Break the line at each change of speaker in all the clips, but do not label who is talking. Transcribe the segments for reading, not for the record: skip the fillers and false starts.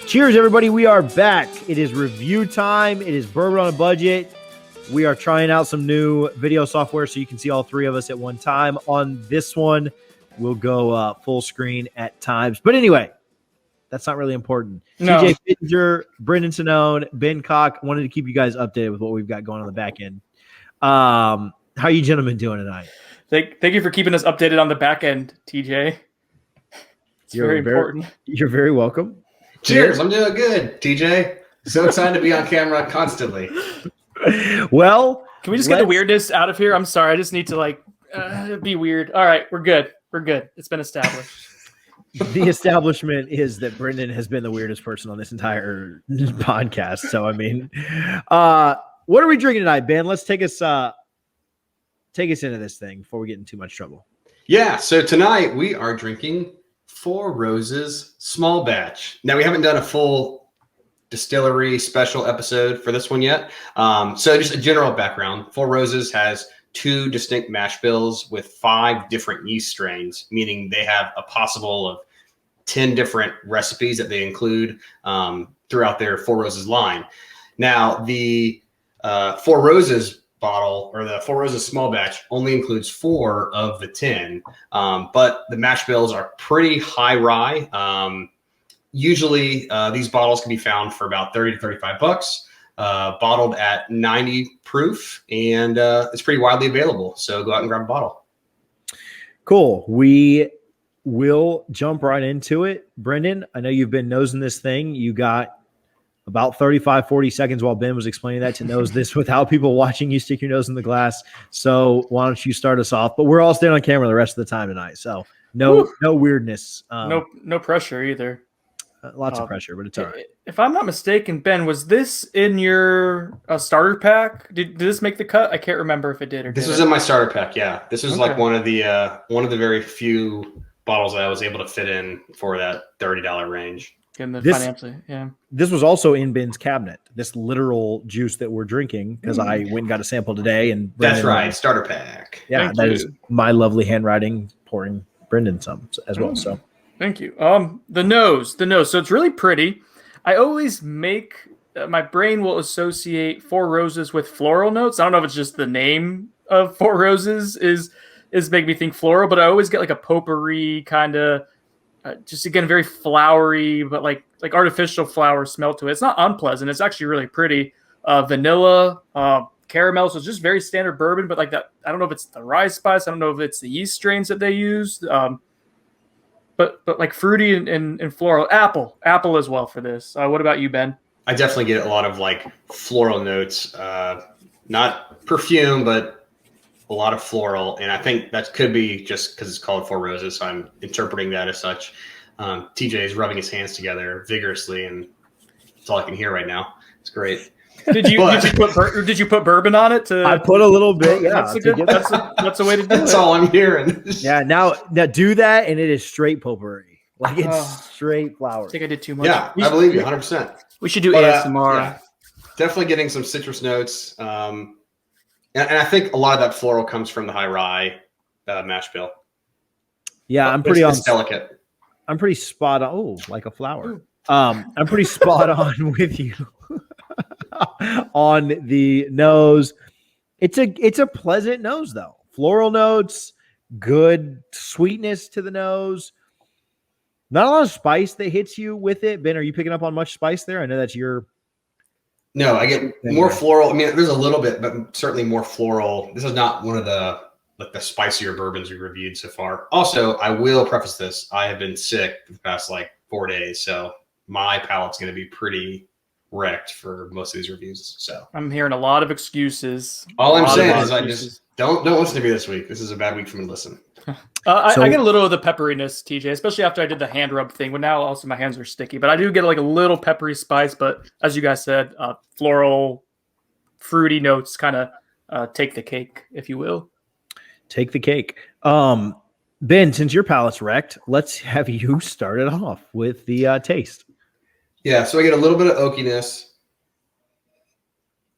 Cheers, everybody. We are back. It is review time. It is Bourbon on a Budget. We are trying out some new video software so you can see all three of us at one time. On this one, we'll go full screen at times. But anyway, that's not really important.
No.
TJ Pittenger, Brendan Sonnone, Ben Cock. Wanted to keep you guys updated with what we've got going on the back end. How are you gentlemen doing tonight?
Thank you for keeping us updated on the back end, TJ. It's very important.
You're very welcome.
Cheers. I'm doing good, TJ. So excited to be on camera constantly.
Well,
can we just get the weirdness out of here? I'm sorry. I just need to be weird. All right. We're good. It's been established.
The establishment is that Brendan has been the weirdest person on this entire podcast. So, I mean, what are we drinking tonight, Ben? Let's take us into this thing before we get in too much trouble.
Yeah. So tonight we are drinking Four Roses Small Batch. Now we haven't done a full distillery special episode for this one yet. So just a general background. Four Roses has 2 distinct mash bills with 5 different yeast strains, meaning they have a possible of 10 different recipes that they include throughout their Four Roses line. Now, the Four Roses bottle, or the Four Roses Small Batch, only includes 4 of the 10, but the mash bills are pretty high rye. Usually, these bottles can be found for about $30 to $35. Bottled at 90 proof, and it's pretty widely available. So go out and grab a bottle.
Cool. We will jump right into it. Brendan, I know you've been nosing this thing. You got about 35, 40 seconds while Ben was explaining that to nose this without people watching you stick your nose in the glass. So why don't you start us off? But we're all staying on camera the rest of the time tonight. So no weirdness.
No pressure either.
Lots of pressure, but it's all right.
If I'm not mistaken, Ben, was this in your starter pack? Did this make the cut? I can't remember if it did or
This was in my starter pack. Yeah, this was like one of the very few bottles that I was able to fit in for that $30 range.
Financially, yeah.
This was also in Ben's cabinet. This literal juice that we're drinking, because I went and got a sample today. And
Brendan, that's right, starter pack.
Yeah, that is my lovely handwriting pouring Brendan some as well. So.
Thank you. The nose. So it's really pretty. I always make my brain will associate Four Roses with floral notes. I don't know if it's just the name of Four Roses is making me think floral, but I always get like a potpourri kind of, just again very flowery, but like artificial flower smell to it. It's not unpleasant. It's actually really pretty. Vanilla, caramel. So it's just very standard bourbon, but like that. I don't know if it's the rye spice. I don't know if it's the yeast strains that they used. But like fruity and floral, apple as well for this. What about you, Ben?
I definitely get a lot of like floral notes, not perfume, but a lot of floral. And I think that could be just because it's called Four Roses. So I'm interpreting that as such. TJ is rubbing his hands together vigorously, and that's all I can hear right now. It's great.
Did you put bourbon on it?
I put a little bit. Yeah,
that's a way to do it.
That's all I'm hearing.
Yeah, now do that, and it is straight potpourri. Like it's straight flower.
I think I did too much.
Yeah, I believe you 100%.
We should do ASMR.
Yeah, definitely getting some citrus notes, and I think a lot of that floral comes from the high rye mash bill.
Yeah,
it's delicate.
I'm pretty spot on. Oh, like a flower. I'm pretty spot on with you. On the nose, it's a pleasant nose though. Floral notes, good sweetness to the nose. Not a lot of spice that hits you with it. Ben, are you picking up on much spice there? I know that's your.
No, I get more floral. I mean, there's a little bit, but certainly more floral. This is not one of the spicier bourbons we reviewed so far. Also, I will preface this: I have been sick for the past 4 days, so my palate's going to be pretty wrecked for most of these reviews. So
I'm hearing a lot of excuses.
All I'm saying is I just don't listen to me this week. This is a bad week for me to listen.
I get a little of the pepperiness, TJ, especially after I did the hand rub thing. But now also my hands are sticky. But I do get a little peppery spice. But as you guys said, floral, fruity notes kind of take the cake, if you will.
Take the cake. Ben, since your palate's wrecked, let's have you start it off with the taste.
Yeah, so I get a little bit of oakiness,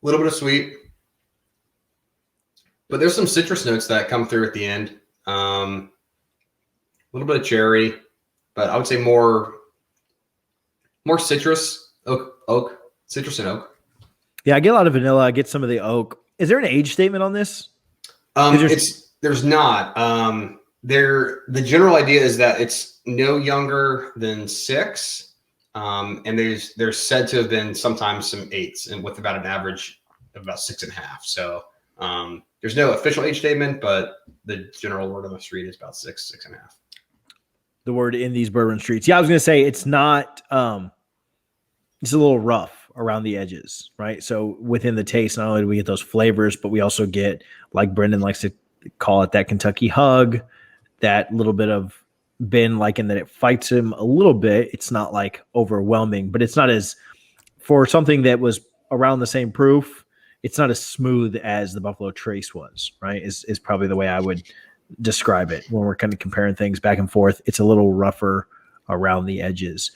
a little bit of sweet, but there's some citrus notes that come through at the end. A little bit of cherry, but I would say more more citrus, citrus and oak.
Yeah, I get a lot of vanilla. I get some of the oak. Is there an age statement on this?
There's not. The general idea is that it's no younger than 6, and there's said to have been sometimes some 8s, and with about an average of about 6.5. So there's no official age statement, but the general word on the street is about 6.5.
The word in these bourbon streets. Yeah, I was going to say it's not. It's a little rough around the edges, right? So within the taste, not only do we get those flavors, but we also get, like Brendan likes to call it, that Kentucky hug, that little bit of Ben, like in that it fights him a little bit. It's not like overwhelming, but it's not as, for something that was around the same proof, it's not as smooth as the Buffalo Trace was, right? Is probably the way I would describe it when we're kind of comparing things back and forth. It's a little rougher around the edges.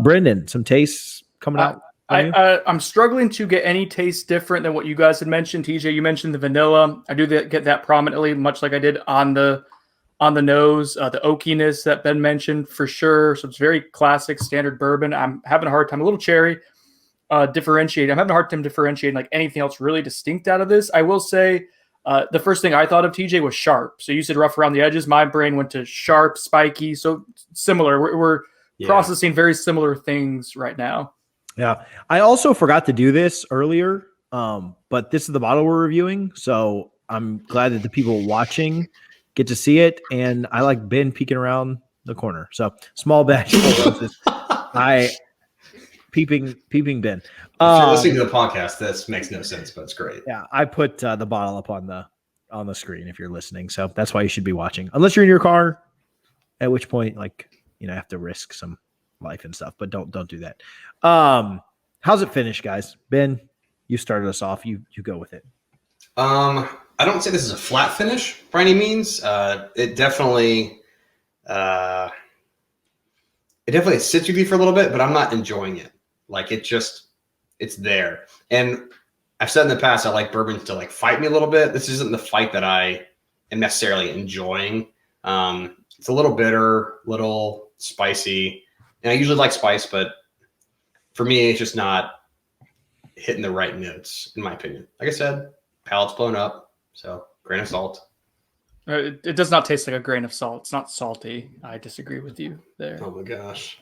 Brendan, some tastes coming out?
I'm struggling to get any taste different than what you guys had mentioned. TJ, you mentioned the vanilla. I do get that prominently, much like I did on the nose. The oakiness that Ben mentioned for sure. So it's very classic, standard bourbon. I'm having a hard time. A little cherry differentiate. I'm having a hard time differentiating like anything else really distinct out of this. I will say the first thing I thought of, TJ, was sharp. So you said rough around the edges. My brain went to sharp, spiky. So similar. We're processing very similar things right now.
Yeah. I also forgot to do this earlier, but this is the bottle we're reviewing. So I'm glad that the people watching get to see it. And I like Ben peeking around the corner. So small batch. Peeping Ben.
If you're listening to the podcast, this makes no sense, but it's great.
Yeah. I put the bottle up on the screen if you're listening. So that's why you should be watching, unless you're in your car, at which point, have to risk some life and stuff, but don't do that. How's it finish, guys? Ben, you started us off. You go with it.
I don't say this is a flat finish by any means. It definitely sits with you for a little bit, but I'm not enjoying it. Like it's there. And I've said in the past, I like bourbon to fight me a little bit. This isn't the fight that I am necessarily enjoying. It's a little bitter, little spicy. And I usually like spice, but for me, it's just not hitting the right notes, in my opinion. Like I said, palate's blown up, so grain of salt.
It does not taste like a grain of salt. It's not salty. I disagree with you there.
Oh, my gosh.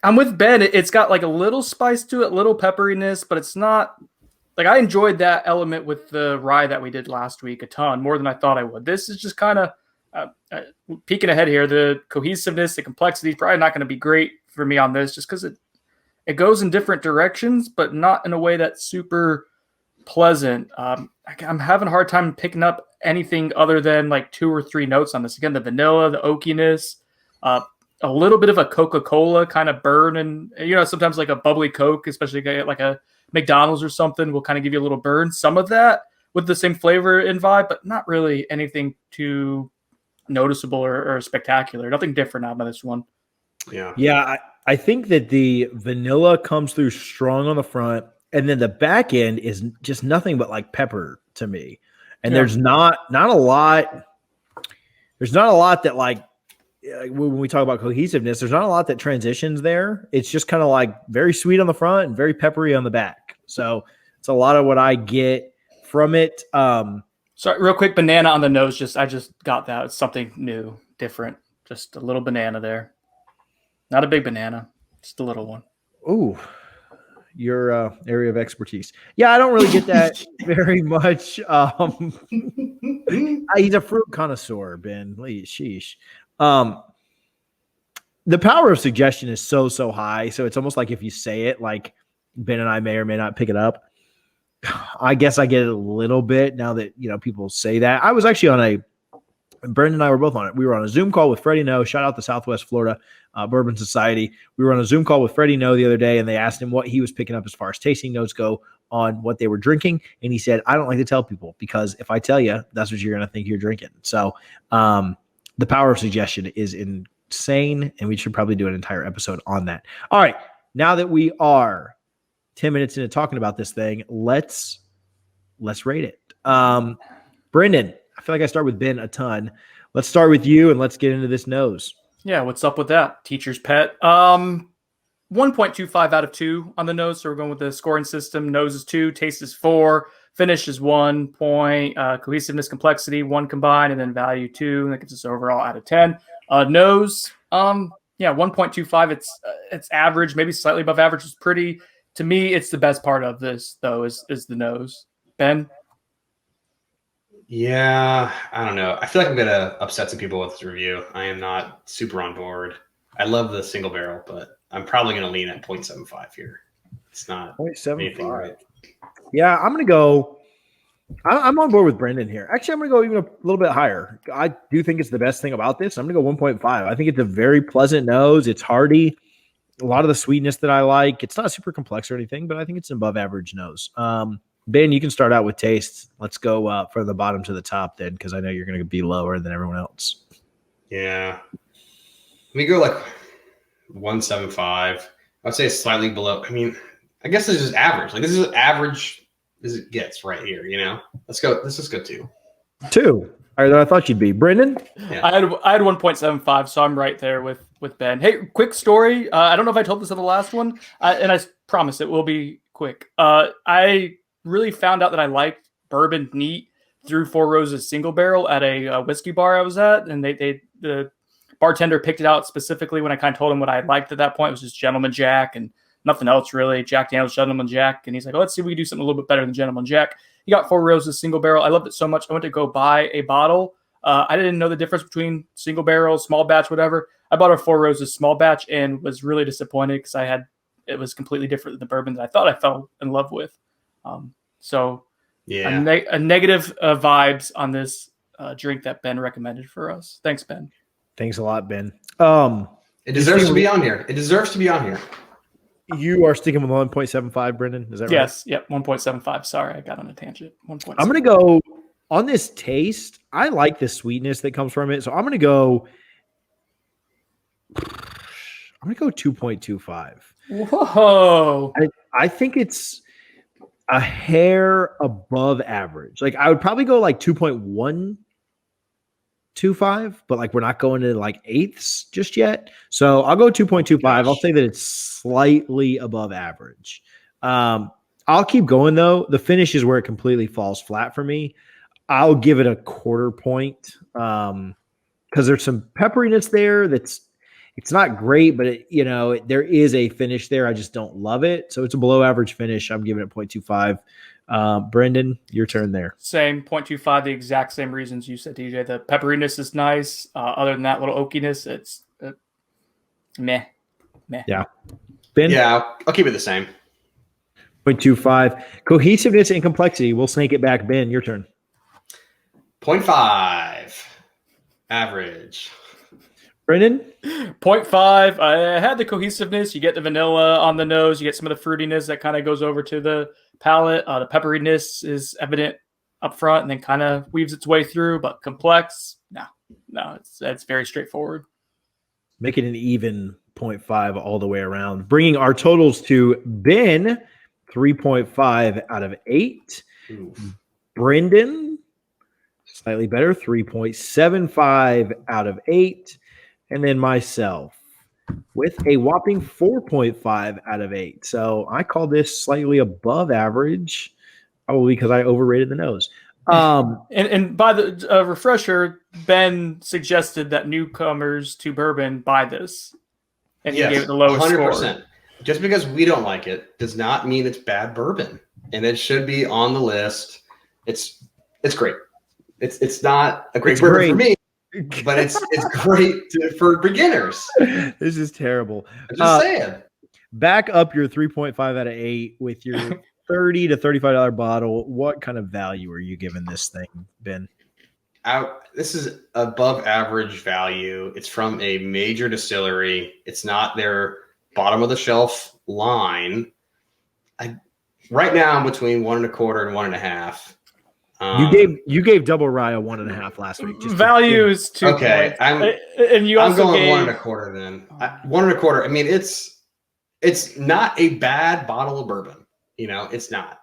I'm with Ben. It's got like a little spice to it, little pepperiness, but it's not like I enjoyed that element with the rye that we did last week a ton, more than I thought I would. This is just kind of peeking ahead here. The cohesiveness, the complexity is probably not going to be great for me on this just because it goes in different directions, but not in a way that's super pleasant. I'm having a hard time picking up anything other than like 2 or 3 notes on this. Again, the vanilla, the oakiness, a little bit of a Coca-Cola kind of burn. And, sometimes like a bubbly Coke, especially like a McDonald's or something, will kind of give you a little burn. Some of that with the same flavor and vibe, but not really anything too noticeable or spectacular. Nothing different out of this one.
Yeah. I think that the vanilla comes through strong on the front, and then the back end is just nothing but like pepper to me. And there's not a lot. There's not a lot that when we talk about cohesiveness, there's not a lot that transitions there. It's just kind of like very sweet on the front and very peppery on the back. So it's a lot of what I get from it.
Sorry, real quick, banana on the nose. I just got that. It's something new, different. Just a little banana there. Not a big banana, just a little one.
Ooh, your area of expertise. Yeah, I don't really get that very much. He's a fruit connoisseur, Ben. Sheesh. The power of suggestion is so high. So it's almost like if you say it, like Ben and I may or may not pick it up. I guess I get it a little bit now that, people say that. I was actually Brendan and I were both on it. We were on a Zoom call with Freddie No. Shout out to Southwest Florida Bourbon Society. We were on a Zoom call with Freddie No the other day, and they asked him what he was picking up as far as tasting notes go on what they were drinking. And he said, I don't like to tell people because if I tell you, that's what you're going to think you're drinking. So the power of suggestion is insane, and we should probably do an entire episode on that. All right. Now that we are 10 minutes into talking about this thing, let's rate it. Brendan, I feel like I start with Ben a ton. Let's start with you and let's get into this nose.
Yeah, what's up with that? Teacher's pet. 1.25 out of 2 on the nose. So we're going with the scoring system. Nose is 2, taste is 4, finish is 1 point, cohesiveness, complexity 1 combined, and then value 2. And that gives us overall out of 10. Nose, yeah, 1.25. It's average, maybe slightly above average. It's pretty. To me, it's the best part of this though. Is the nose. Ben?
Yeah, I don't know. I feel like I'm gonna upset some people with this review. I am not super on board. I love the single barrel, but I'm probably gonna lean at 0.75 here. It's not anything
0.75.
right.
Yeah, I'm going to go. I'm on board with Brendan here. Actually, I'm going to go even a little bit higher. I do think it's the best thing about this. I'm going to go 1.5. I think it's a very pleasant nose. It's hearty. A lot of the sweetness that I like. It's not super complex or anything, but I think it's an above average nose. Ben, you can start out with taste. Let's go from the bottom to the top then, because I know you're going to be lower than everyone else.
Yeah. Let me go like 1.75. I'd say it's slightly below. I mean, I guess this is average. Like this is average as it gets right here, you know? Let's go. Let's just go 2.
2. All right, I thought you'd be. Brendan?
Yeah.
I had 1.75, so I'm right there with Ben. Hey, quick story. I don't know if I told this in the last one, and I promise it will be quick. I really found out that I liked bourbon neat through Four Roses single barrel at a whiskey bar I was at, and the bartender picked it out specifically when I kind of told him what I liked at that point. It was just Gentleman Jack and nothing else really. Jack Daniel's Gentleman Jack, and he's like, oh, let's see if we can do something a little bit better than Gentleman Jack. He got Four Roses single barrel. I loved it so much. I went to go buy a bottle. I didn't know the difference between single barrel, small batch, whatever. I bought a Four Roses small batch and was really disappointed because it was completely different than the bourbon that I thought I fell in love with. So
Yeah.
a negative vibes on this drink that Ben recommended for us. Thanks, Ben.
Thanks a lot, Ben.
It deserves to be on here. It deserves to be on here.
You are sticking with 1.75, Brendan. Is that right?
Yes. Yep. 1.75. Sorry, I got on a tangent. 1.75.
I'm going to go on this taste. I like the sweetness that comes from it. So I'm going to go 2.25.
Whoa.
I think it's a hair above average. Like I would probably go like 2.125, but like we're not going to like eighths just yet. So I'll go 2.25. I'll say that it's slightly above average. I'll keep going though. The finish is where it completely falls flat for me. I'll give it a 1/4 point because there's some pepperiness there it's not great, but there is a finish there. I just don't love it. So it's a below average finish. I'm giving it 0.25. Brendan, your turn there.
Same 0.25, the exact same reasons you said, DJ. The pepperiness is nice. Other than that little oakiness, it's meh.
Yeah. Ben?
Yeah, I'll keep it the same.
0.25. Cohesiveness and complexity. We'll snake it back. Ben, your turn.
0.5. Average.
Brendan?
0.5. I had the cohesiveness. You get the vanilla on the nose. You get some of the fruitiness that kind of goes over to the palate. The pepperiness is evident up front and then kind of weaves its way through, but complex. No, it's very straightforward.
Make it an even 0.5 all the way around. Bringing our totals to Ben, 3.5 out of 8.
Oof.
Brendan, slightly better, 3.75 out of 8. And then myself with a whopping 4.5 out of 8. So I call this slightly above average, probably because I overrated the nose.
And by the refresher, Ben suggested that newcomers to bourbon buy this. And he gave it the lowest 100%. Score.
Just because we don't like it does not mean it's bad bourbon. And it should be on the list. It's great. It's not a great bourbon for me. But it's great for beginners.
This is terrible.
I'm just saying.
Back up your 3.5 out of 8 with your $30 to $35 bottle. What kind of value are you giving this thing, Ben?
This is above average value. It's from a major distillery. It's not their bottom of the shelf line. Right now I'm between 1.25 and 1.5.
You gave Double Rye a 1.5 last week.
Values 2
okay.
Points.
I'm going 1.25 then. 1.25. I mean, it's not a bad bottle of bourbon. It's not.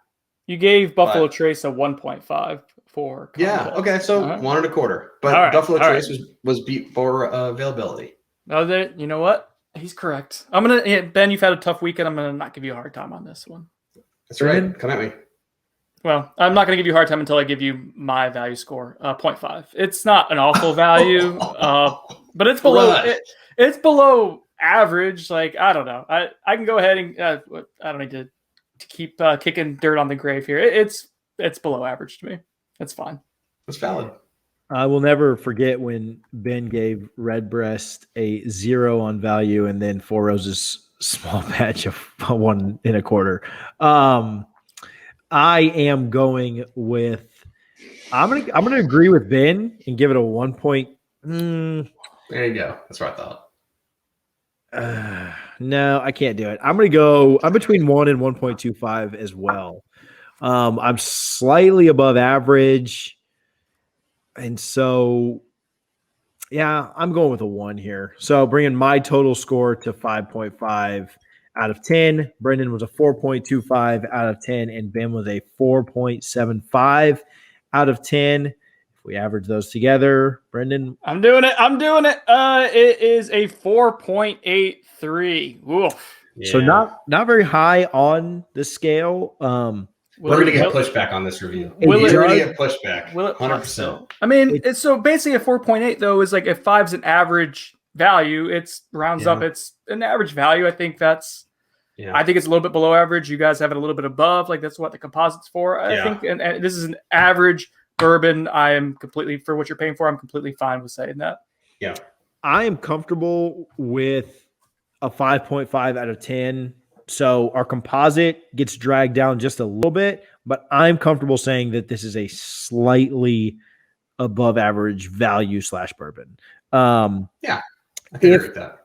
You gave Buffalo Trace a 1.5 for context.
Yeah. Okay. So 1.25. But Buffalo Trace was beat for availability.
No, you know what? He's correct. Ben, you've had a tough weekend. I'm gonna not give you a hard time on this one.
That's right. Come at me.
Well, I'm not gonna give you a hard time until I give you my value score, 0.5. It's not an awful value, but it's below. It's below average. Like, I don't know. I can go ahead and I don't need to keep kicking dirt on the grave here. It's below average to me. It's fine.
That's valid.
I will never forget when Ben gave Redbreast a 0 on value and then Four Roses small batch of 1 1/4. I am going with. I'm gonna agree with Ben and give it a 1 point.
There you go. That's what I thought.
No, I can't do it. I'm gonna go. I'm between 1 and 1.25 as well. I'm slightly above average. And so, yeah, I'm going with a 1 here. So bringing my total score to 5.5 out of 10. Brendan was a 4.25 out of 10, and Ben was a 4.75 out of 10. If we average those together, Brendan.
I'm doing it. It is a 4.83. Oof.
Yeah. So not very high on the scale.
We're going to get pushback on this review. We're going to get pushback. 100%.
I mean, it's so basically a 4.8 though is like if 5's an average value, it's rounds up. It's an average value. I think it's a little bit below average. You guys have it a little bit above. Like that's what the composite's for. I think, and this is an average bourbon. I am completely for what you're paying for. I'm completely fine with saying that.
Yeah,
I am comfortable with a 5.5 out of 10. So our composite gets dragged down just a little bit, but I'm comfortable saying that this is a slightly above average value / bourbon.
I can agree with that.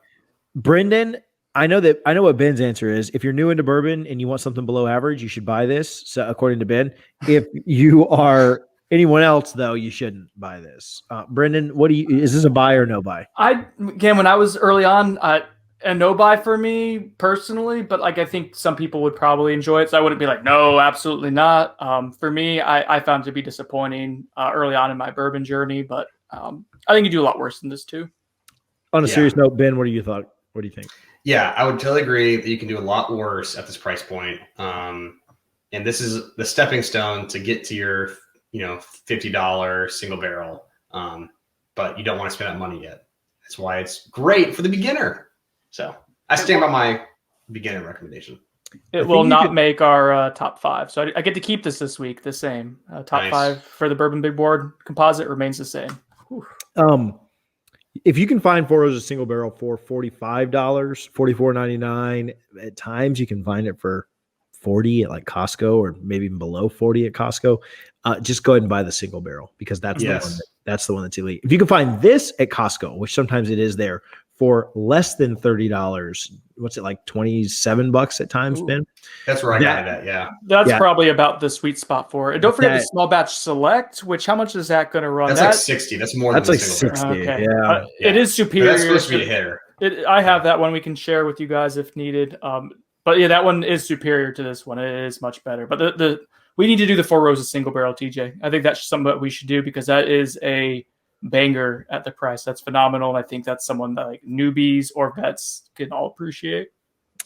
Brendan, I know what Ben's answer is. If you're new into bourbon and you want something below average, you should buy this. So according to Ben, if you are anyone else though, you shouldn't buy this. Brendan, is this a buy or no buy?
When I was early on, a no buy for me personally, but like I think some people would probably enjoy it, so I wouldn't be like, no, absolutely not. For me, I found it to be disappointing early on in my bourbon journey, but I think you do a lot worse than this too.
On a serious note, Ben, what do you think?
Yeah, I would totally agree that you can do a lot worse at this price point. And this is the stepping stone to get to your, $50 single barrel. But you don't want to spend that money yet. That's why it's great for the beginner. So I stand by my beginner recommendation.
It will not make our top 5. So I get to keep this week the same. Top 5 for the Bourbon Big Board composite remains the same. Whew.
If you can find Four Roses single barrel for $45, $44.99, at times you can find it for $40 at like Costco or maybe even below $40 at Costco. Just go ahead and buy the single barrel because that's the one that's elite. If you can find this at Costco, which sometimes it is there, for less than $30, what's it like $27 at times, Ben?
That's where I got it at, yeah.
That's probably about the sweet spot for it. And don't forget the small batch select, which how much is that going to run?
That's like 60. That's more than
like 60.
Okay.
Yeah.
It is superior.
That's supposed to be a hitter.
I have that one we can share with you guys if needed. But yeah, that one is superior to this one. It is much better. But we need to do the Four Roses single barrel, TJ. I think that's something that we should do because that is a banger at the price. That's phenomenal. And I think that's someone that like newbies or vets can all appreciate.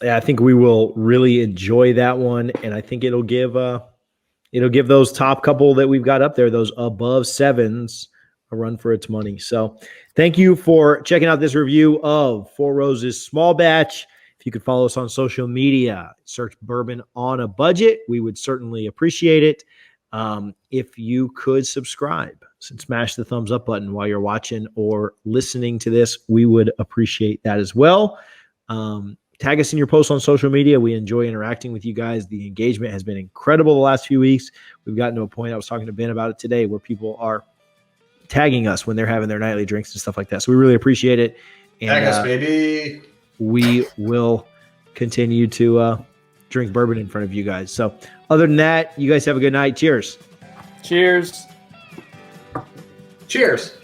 Yeah, I think we will really enjoy that one. And I think it'll give those top couple that we've got up there, those above 7s, a run for its money. So thank you for checking out this review of Four Roses small batch. If you could follow us on social media, search Bourbon on a Budget, we would certainly appreciate it. If you could subscribe and smash the thumbs up button while you're watching or listening to this, we would appreciate that as well. Tag us in your posts on social media. We enjoy interacting with you guys. The engagement has been incredible the last few weeks. We've gotten to a point, I was talking to Ben about it today, where people are tagging us when they're having their nightly drinks and stuff like that. So we really appreciate it. And,
tag us, baby.
We will continue to drink bourbon in front of you guys. So other than that, you guys have a good night. Cheers.
Cheers.
Cheers.